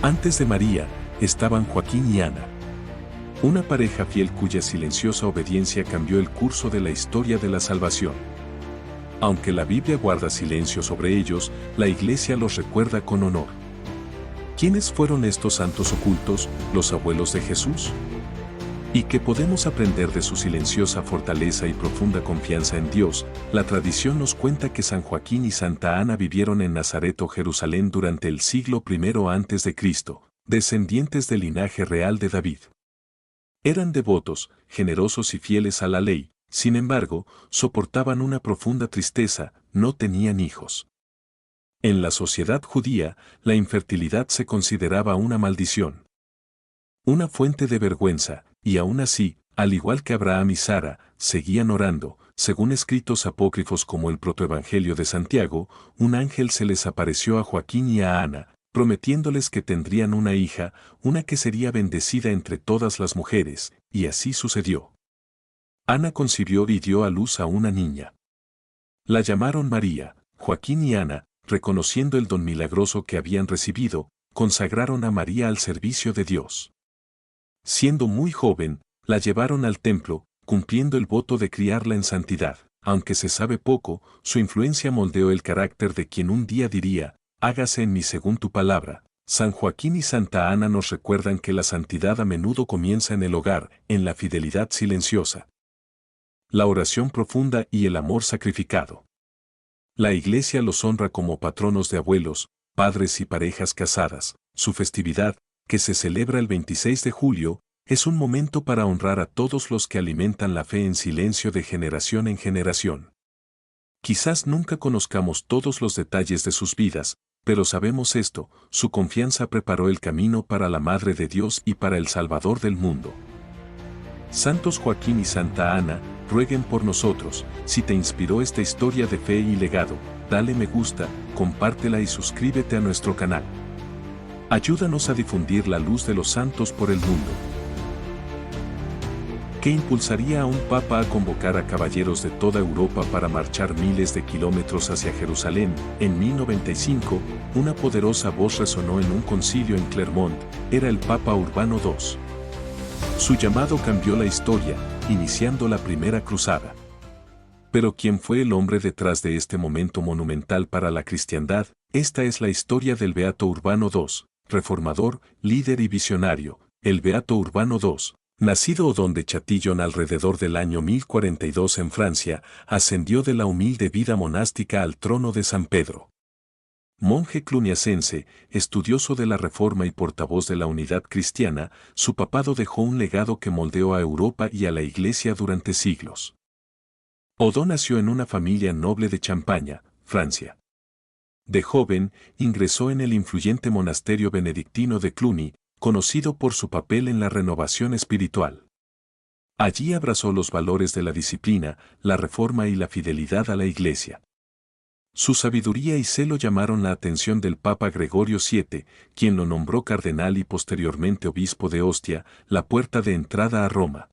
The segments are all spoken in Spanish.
Antes de María, estaban Joaquín y Ana. Una pareja fiel cuya silenciosa obediencia cambió el curso de la historia de la salvación. Aunque la Biblia guarda silencio sobre ellos, la Iglesia los recuerda con honor. ¿Quiénes fueron estos santos ocultos, los abuelos de Jesús? ¿Y qué podemos aprender de su silenciosa fortaleza y profunda confianza en Dios? La tradición nos cuenta que San Joaquín y Santa Ana vivieron en Nazaret o Jerusalén durante el siglo I a.C., descendientes del linaje real de David. Eran devotos, generosos y fieles a la ley, sin embargo, soportaban una profunda tristeza, no tenían hijos. En la sociedad judía, la infertilidad se consideraba una maldición, una fuente de vergüenza, y aún así, al igual que Abraham y Sara, seguían orando. Según escritos apócrifos como el protoevangelio de Santiago, un ángel se les apareció a Joaquín y a Ana, prometiéndoles que tendrían una hija, una que sería bendecida entre todas las mujeres, y así sucedió. Ana concibió y dio a luz a una niña. La llamaron María. Joaquín y Ana, reconociendo el don milagroso que habían recibido, consagraron a María al servicio de Dios. Siendo muy joven, la llevaron al templo, cumpliendo el voto de criarla en santidad. Aunque se sabe poco, su influencia moldeó el carácter de quien un día diría, hágase en mí según tu palabra. San Joaquín y Santa Ana nos recuerdan que la santidad a menudo comienza en el hogar, en la fidelidad silenciosa, la oración profunda y el amor sacrificado. La Iglesia los honra como patronos de abuelos, padres y parejas casadas. Su festividad, que se celebra el 26 de julio, es un momento para honrar a todos los que alimentan la fe en silencio de generación en generación. Quizás nunca conozcamos todos los detalles de sus vidas, pero sabemos esto: su confianza preparó el camino para la Madre de Dios y para el Salvador del mundo. Santos Joaquín y Santa Ana, rueguen por nosotros. Si te inspiró esta historia de fe y legado, dale me gusta, compártela y suscríbete a nuestro canal. Ayúdanos a difundir la luz de los santos por el mundo. ¿Qué impulsaría a un papa a convocar a caballeros de toda Europa para marchar miles de kilómetros hacia Jerusalén? En 1095, una poderosa voz resonó en un concilio en Clermont. Era el Papa Urbano II. Su llamado cambió la historia, iniciando la Primera Cruzada. Pero ¿quién fue el hombre detrás de este momento monumental para la cristiandad? Esta es la historia del Beato Urbano II, reformador, líder y visionario. El Beato Urbano II, nacido Odón de Chatillon alrededor del año 1042 en Francia, ascendió de la humilde vida monástica al trono de San Pedro. Monje cluniacense, estudioso de la Reforma y portavoz de la unidad cristiana, su papado dejó un legado que moldeó a Europa y a la Iglesia durante siglos. Odón nació en una familia noble de Champaña, Francia. De joven, ingresó en el influyente monasterio benedictino de Cluny, conocido por su papel en la renovación espiritual. Allí abrazó los valores de la disciplina, la reforma y la fidelidad a la Iglesia. Su sabiduría y celo llamaron la atención del Papa Gregorio VII, quien lo nombró cardenal y posteriormente obispo de Ostia, la puerta de entrada a Roma.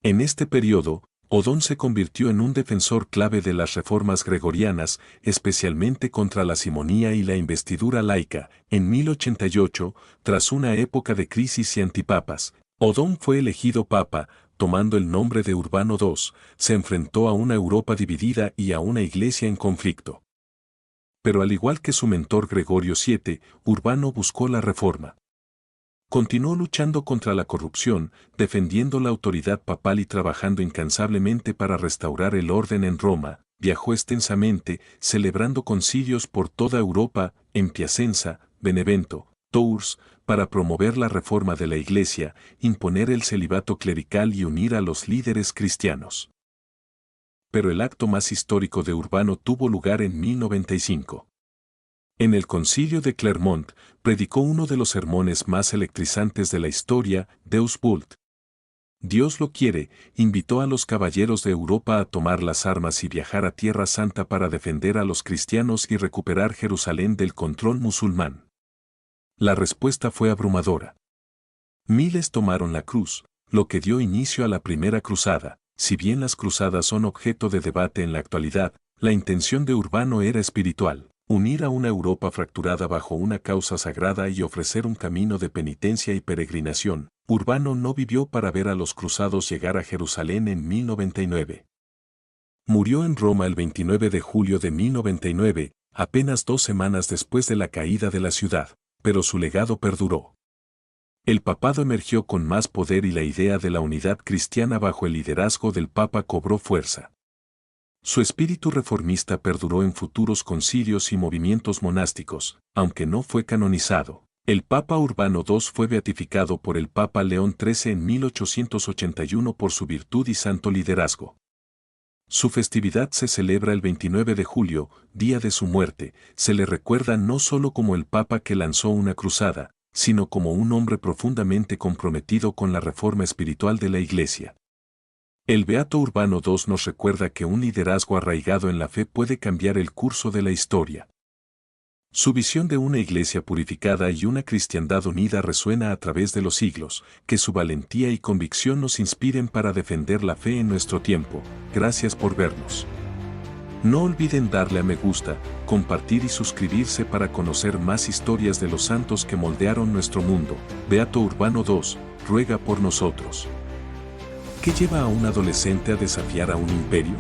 En este periodo, Odón se convirtió en un defensor clave de las reformas gregorianas, especialmente contra la simonía y la investidura laica. En 1088, tras una época de crisis y antipapas, Odón fue elegido papa. Tomando el nombre de Urbano II, se enfrentó a una Europa dividida y a una Iglesia en conflicto. Pero al igual que su mentor Gregorio VII, Urbano buscó la reforma. Continuó luchando contra la corrupción, defendiendo la autoridad papal y trabajando incansablemente para restaurar el orden en Roma. Viajó extensamente, celebrando concilios por toda Europa, en Piacenza, Benevento, Tours, para promover la reforma de la Iglesia, imponer el celibato clerical y unir a los líderes cristianos. Pero el acto más histórico de Urbano tuvo lugar en 1095. En el concilio de Clermont, predicó uno de los sermones más electrizantes de la historia, Deus Vult. Dios lo quiere, invitó a los caballeros de Europa a tomar las armas y viajar a Tierra Santa para defender a los cristianos y recuperar Jerusalén del control musulmán. La respuesta fue abrumadora. Miles tomaron la cruz, lo que dio inicio a la Primera Cruzada. Si bien las cruzadas son objeto de debate en la actualidad, la intención de Urbano era espiritual. unir a una Europa fracturada bajo una causa sagrada y ofrecer un camino de penitencia y peregrinación. Urbano no vivió para ver a los cruzados llegar a Jerusalén en 1099. Murió en Roma el 29 de julio de 1099, apenas 2 semanas después de la caída de la ciudad, pero su legado perduró. El papado emergió con más poder y la idea de la unidad cristiana bajo el liderazgo del Papa cobró fuerza. Su espíritu reformista perduró en futuros concilios y movimientos monásticos, aunque no fue canonizado. El Papa Urbano II fue beatificado por el Papa León XIII en 1881 por su virtud y santo liderazgo. Su festividad se celebra el 29 de julio, día de su muerte. Se le recuerda no solo como el Papa que lanzó una cruzada, sino como un hombre profundamente comprometido con la reforma espiritual de la Iglesia. El Beato Urbano II nos recuerda que un liderazgo arraigado en la fe puede cambiar el curso de la historia. Su visión de una iglesia purificada y una cristiandad unida resuena a través de los siglos. Que su valentía y convicción nos inspiren para defender la fe en nuestro tiempo. Gracias por vernos. No olviden darle a me gusta, compartir y suscribirse para conocer más historias de los santos que moldearon nuestro mundo. Beato Urbano II, ruega por nosotros. ¿Qué lleva a un adolescente a desafiar a un imperio?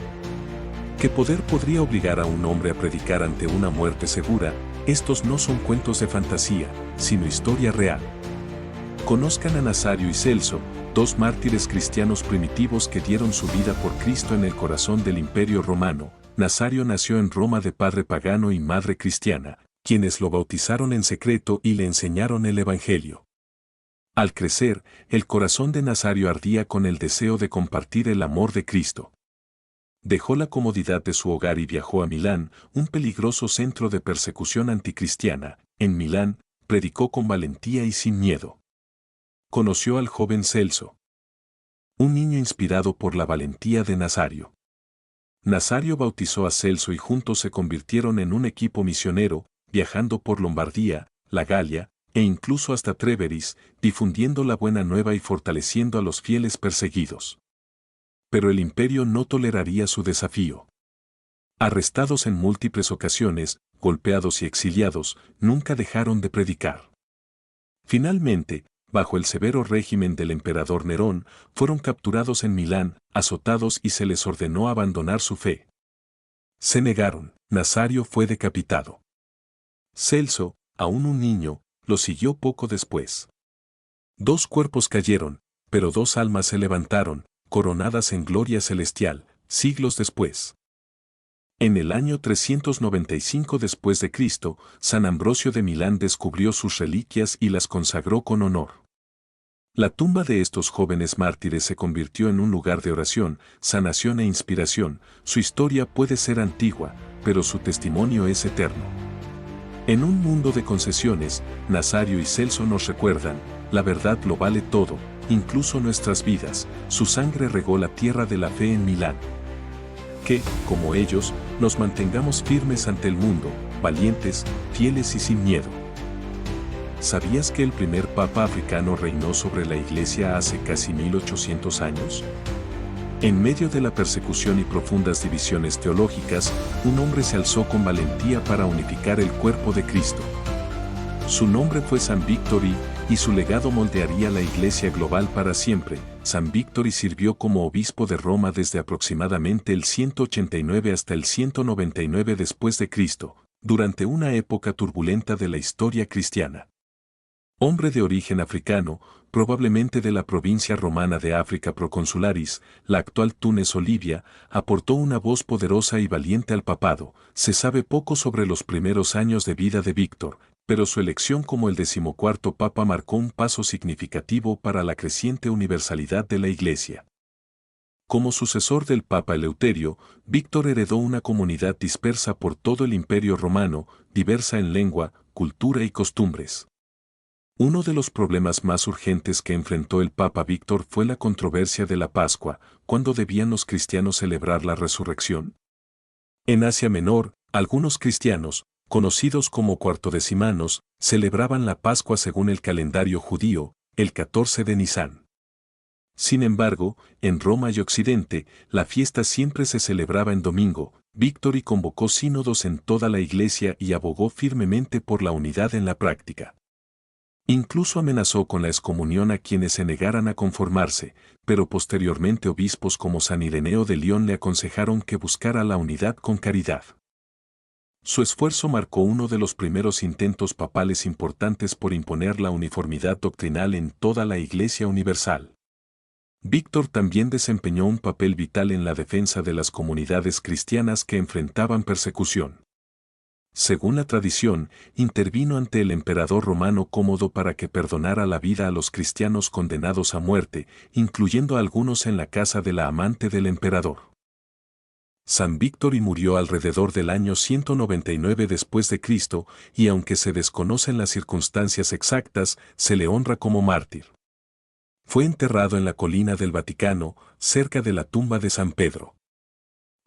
¿Qué poder podría obligar a un hombre a predicar ante una muerte segura? Estos no son cuentos de fantasía, sino historia real. Conozcan a Nazario y Celso, dos mártires cristianos primitivos que dieron su vida por Cristo en el corazón del Imperio Romano. Nazario nació en Roma de padre pagano y madre cristiana, quienes lo bautizaron en secreto y le enseñaron el Evangelio. Al crecer, el corazón de Nazario ardía con el deseo de compartir el amor de Cristo. Dejó la comodidad de su hogar y viajó a Milán, un peligroso centro de persecución anticristiana. En Milán, predicó con valentía y sin miedo. Conoció al joven Celso, un niño inspirado por la valentía de Nazario. Nazario bautizó a Celso y juntos se convirtieron en un equipo misionero, viajando por Lombardía, la Galia, e incluso hasta Tréveris, difundiendo la buena nueva y fortaleciendo a los fieles perseguidos. Pero el imperio no toleraría su desafío. Arrestados en múltiples ocasiones, golpeados y exiliados, nunca dejaron de predicar. Finalmente, bajo el severo régimen del emperador Nerón, fueron capturados en Milán, azotados y se les ordenó abandonar su fe. Se negaron. Nazario fue decapitado. Celso, aún un niño, lo siguió poco después. 2 cuerpos cayeron, pero 2 almas se levantaron, coronadas en gloria celestial, siglos después. En el año 395 después de Cristo, San Ambrosio de Milán descubrió sus reliquias y las consagró con honor. La tumba de estos jóvenes mártires se convirtió en un lugar de oración, sanación e inspiración. Su historia puede ser antigua, pero su testimonio es eterno. En un mundo de concesiones, Nazario y Celso nos recuerdan, la verdad lo vale todo, incluso nuestras vidas. Su sangre regó la tierra de la fe en Milán. Que, como ellos, nos mantengamos firmes ante el mundo, valientes, fieles y sin miedo. ¿Sabías que el primer papa africano reinó sobre la Iglesia hace casi 1800 años? En medio de la persecución y profundas divisiones teológicas, un hombre se alzó con valentía para unificar el cuerpo de Cristo. Su nombre fue San Victory, y su legado moldearía la Iglesia global para siempre. San Victory sirvió como obispo de Roma desde aproximadamente el 189 hasta el 199 después de Cristo, durante una época turbulenta de la historia cristiana. Hombre de origen africano, probablemente de la provincia romana de África Proconsularis, la actual Túnez o Libia, aportó una voz poderosa y valiente al papado. Se sabe poco sobre los primeros años de vida de Víctor, pero su elección como el 14º papa marcó un paso significativo para la creciente universalidad de la Iglesia. Como sucesor del Papa Eleuterio, Víctor heredó una comunidad dispersa por todo el Imperio Romano, diversa en lengua, cultura y costumbres. Uno de los problemas más urgentes que enfrentó el Papa Víctor fue la controversia de la Pascua. ¿Cuándo debían los cristianos celebrar la resurrección? En Asia Menor, algunos cristianos, conocidos como cuartodecimanos, celebraban la Pascua según el calendario judío, el 14 de Nisán. Sin embargo, en Roma y Occidente, la fiesta siempre se celebraba en domingo, Victory convocó sínodos en toda la Iglesia y abogó firmemente por la unidad en la práctica. Incluso amenazó con la excomunión a quienes se negaran a conformarse, pero posteriormente obispos como San Ireneo de León le aconsejaron que buscara la unidad con caridad. Su esfuerzo marcó uno de los primeros intentos papales importantes por imponer la uniformidad doctrinal en toda la Iglesia universal. Víctor también desempeñó un papel vital en la defensa de las comunidades cristianas que enfrentaban persecución. Según la tradición, intervino ante el emperador romano Cómodo para que perdonara la vida a los cristianos condenados a muerte, incluyendo a algunos en la casa de la amante del emperador. San Víctor murió alrededor del año 199 después de Cristo, y aunque se desconocen las circunstancias exactas, se le honra como mártir. Fue enterrado en la colina del Vaticano, cerca de la tumba de San Pedro.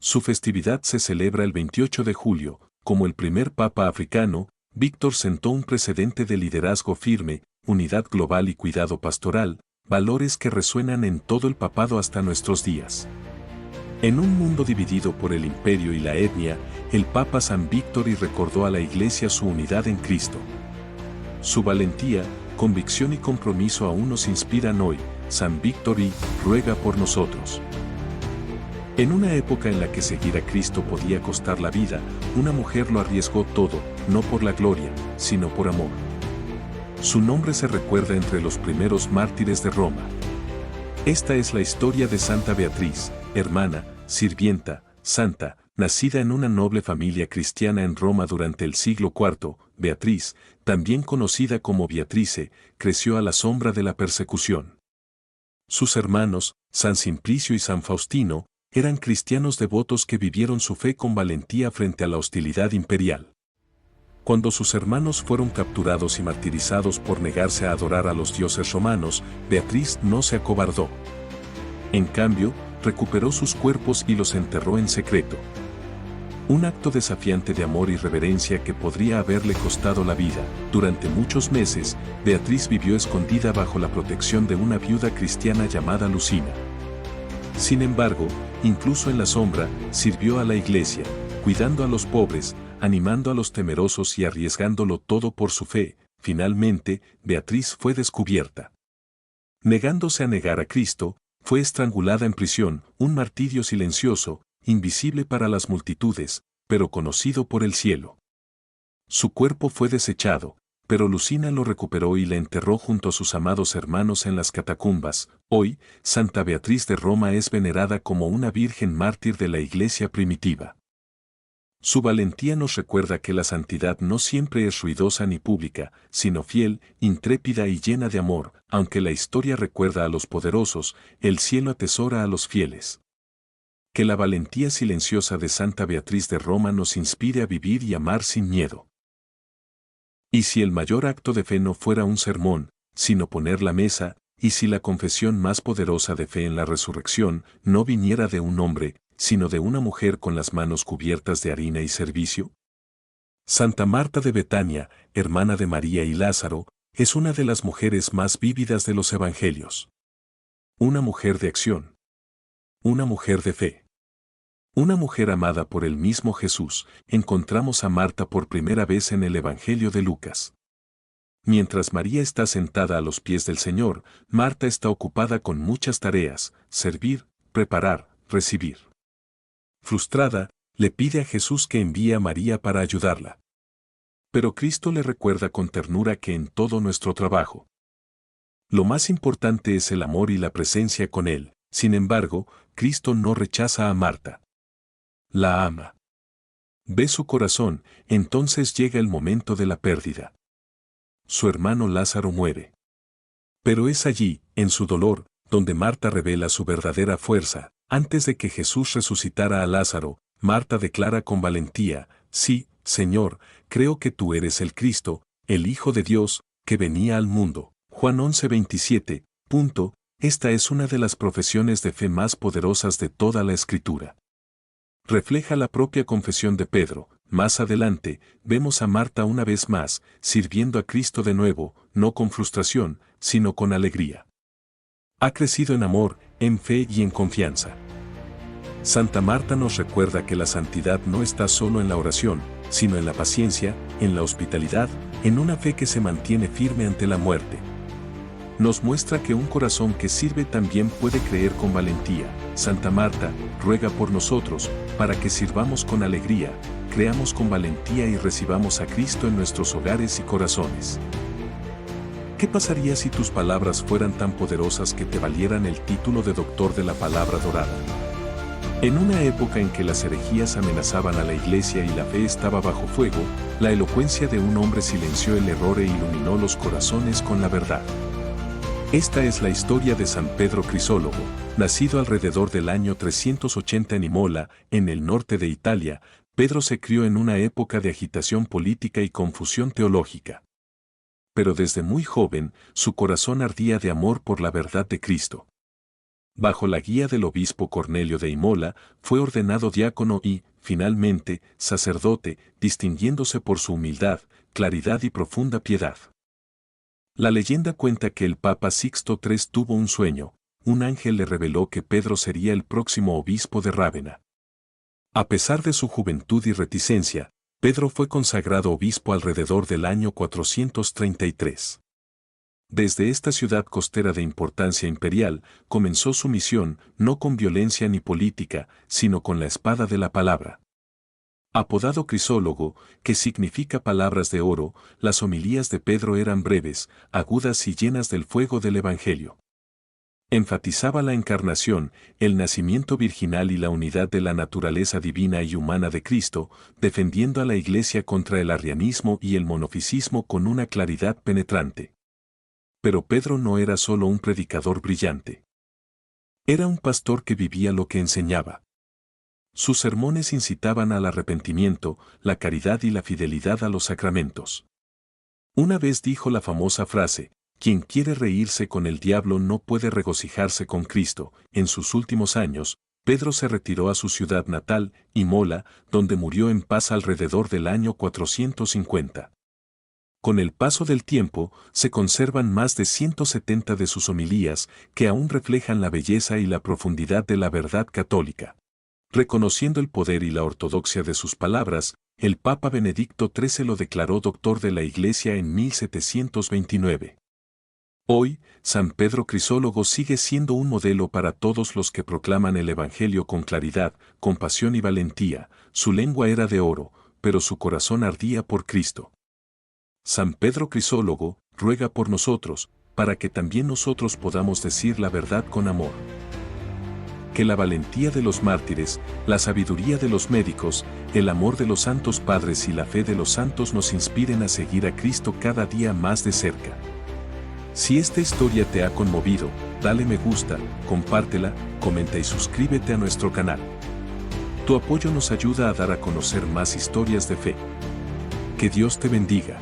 Su festividad se celebra el 28 de julio. Como el primer papa africano, Víctor sentó un precedente de liderazgo firme, unidad global y cuidado pastoral, valores que resuenan en todo el papado hasta nuestros días. En un mundo dividido por el imperio y la etnia, el Papa San Víctor recordó a la Iglesia su unidad en Cristo. Su valentía, convicción y compromiso aún nos inspiran hoy. San Víctor ruega por nosotros. En una época en la que seguir a Cristo podía costar la vida, una mujer lo arriesgó todo, no por la gloria, sino por amor. Su nombre se recuerda entre los primeros mártires de Roma. Esta es la historia de Santa Beatriz, hermana, sirvienta, santa, nacida en una noble familia cristiana en Roma durante el siglo IV. Beatriz, también conocida como Beatrice, creció a la sombra de la persecución. Sus hermanos, San Simplicio y San Faustino, eran cristianos devotos que vivieron su fe con valentía frente a la hostilidad imperial. Cuando sus hermanos fueron capturados y martirizados por negarse a adorar a los dioses romanos, Beatriz no se acobardó. En cambio, recuperó sus cuerpos y los enterró en secreto. Un acto desafiante de amor y reverencia que podría haberle costado la vida. Durante muchos meses, Beatriz vivió escondida bajo la protección de una viuda cristiana llamada Lucina. Sin embargo, incluso en la sombra, sirvió a la Iglesia, cuidando a los pobres, animando a los temerosos y arriesgándolo todo por su fe. Finalmente, Beatriz fue descubierta. Negándose a negar a Cristo, fue estrangulada en prisión, un martirio silencioso, invisible para las multitudes, pero conocido por el cielo. Su cuerpo fue desechado, pero Lucina lo recuperó y la enterró junto a sus amados hermanos en las catacumbas. Hoy, Santa Beatriz de Roma es venerada como una virgen mártir de la Iglesia primitiva. Su valentía nos recuerda que la santidad no siempre es ruidosa ni pública, sino fiel, intrépida y llena de amor. Aunque la historia recuerda a los poderosos, el cielo atesora a los fieles. Que la valentía silenciosa de Santa Beatriz de Roma nos inspire a vivir y amar sin miedo. Y si el mayor acto de fe no fuera un sermón, sino poner la mesa, y si la confesión más poderosa de fe en la resurrección no viniera de un hombre, sino de una mujer con las manos cubiertas de harina y servicio. Santa Marta de Betania, hermana de María y Lázaro, es una de las mujeres más vívidas de los evangelios. Una mujer de acción. Una mujer de fe. Una mujer amada por el mismo Jesús. Encontramos a Marta por primera vez en el Evangelio de Lucas. Mientras María está sentada a los pies del Señor, Marta está ocupada con muchas tareas: servir, preparar, recibir. Frustrada, le pide a Jesús que envíe a María para ayudarla. Pero Cristo le recuerda con ternura que en todo nuestro trabajo, lo más importante es el amor y la presencia con Él. Sin embargo, Cristo no rechaza a Marta. La ama. Ve su corazón, entonces llega el momento de la pérdida. Su hermano Lázaro muere. Pero es allí, en su dolor, donde Marta revela su verdadera fuerza. Antes de que Jesús resucitara a Lázaro, Marta declara con valentía: sí, Señor, creo que tú eres el Cristo, el Hijo de Dios, que venía al mundo. Juan 11:27. Esta es una de las profesiones de fe más poderosas de toda la Escritura. Refleja la propia confesión de Pedro. Más adelante, vemos a Marta una vez más, sirviendo a Cristo de nuevo, no con frustración, sino con alegría. Ha crecido en amor, en fe y en confianza. Santa Marta nos recuerda que la santidad no está solo en la oración, sino en la paciencia, en la hospitalidad, en una fe que se mantiene firme ante la muerte. Nos muestra que un corazón que sirve también puede creer con valentía. Santa Marta, ruega por nosotros, para que sirvamos con alegría, creamos con valentía y recibamos a Cristo en nuestros hogares y corazones. ¿Qué pasaría si tus palabras fueran tan poderosas que te valieran el título de doctor de la palabra dorada? En una época en que las herejías amenazaban a la Iglesia y la fe estaba bajo fuego, la elocuencia de un hombre silenció el error e iluminó los corazones con la verdad. Esta es la historia de San Pedro Crisólogo, nacido alrededor del año 380 en Imola, en el norte de Italia. Pedro se crió en una época de agitación política y confusión teológica. Pero desde muy joven, su corazón ardía de amor por la verdad de Cristo. Bajo la guía del obispo Cornelio de Imola, fue ordenado diácono y, finalmente, sacerdote, distinguiéndose por su humildad, claridad y profunda piedad. La leyenda cuenta que el Papa Sixto III tuvo un sueño. Un ángel le reveló que Pedro sería el próximo obispo de Rávena. A pesar de su juventud y reticencia, Pedro fue consagrado obispo alrededor del año 433. Desde esta ciudad costera de importancia imperial, comenzó su misión, no con violencia ni política, sino con la espada de la palabra. Apodado Crisólogo, que significa palabras de oro, las homilías de Pedro eran breves, agudas y llenas del fuego del Evangelio. Enfatizaba la encarnación, el nacimiento virginal y la unidad de la naturaleza divina y humana de Cristo, defendiendo a la Iglesia contra el arrianismo y el monofisismo con una claridad penetrante. Pero Pedro no era solo un predicador brillante. Era un pastor que vivía lo que enseñaba. Sus sermones incitaban al arrepentimiento, la caridad y la fidelidad a los sacramentos. Una vez dijo la famosa frase: quien quiere reírse con el diablo no puede regocijarse con Cristo. En sus últimos años, Pedro se retiró a su ciudad natal, Imola, donde murió en paz alrededor del año 450. Con el paso del tiempo, se conservan más de 170 de sus homilías, que aún reflejan la belleza y la profundidad de la verdad católica. Reconociendo el poder y la ortodoxia de sus palabras, el Papa Benedicto XIII lo declaró doctor de la Iglesia en 1729. Hoy, San Pedro Crisólogo sigue siendo un modelo para todos los que proclaman el Evangelio con claridad, compasión y valentía. Su lengua era de oro, pero su corazón ardía por Cristo. San Pedro Crisólogo, ruega por nosotros, para que también nosotros podamos decir la verdad con amor. Que la valentía de los mártires, la sabiduría de los médicos, el amor de los santos padres y la fe de los santos nos inspiren a seguir a Cristo cada día más de cerca. Si esta historia te ha conmovido, dale me gusta, compártela, comenta y suscríbete a nuestro canal. Tu apoyo nos ayuda a dar a conocer más historias de fe. Que Dios te bendiga.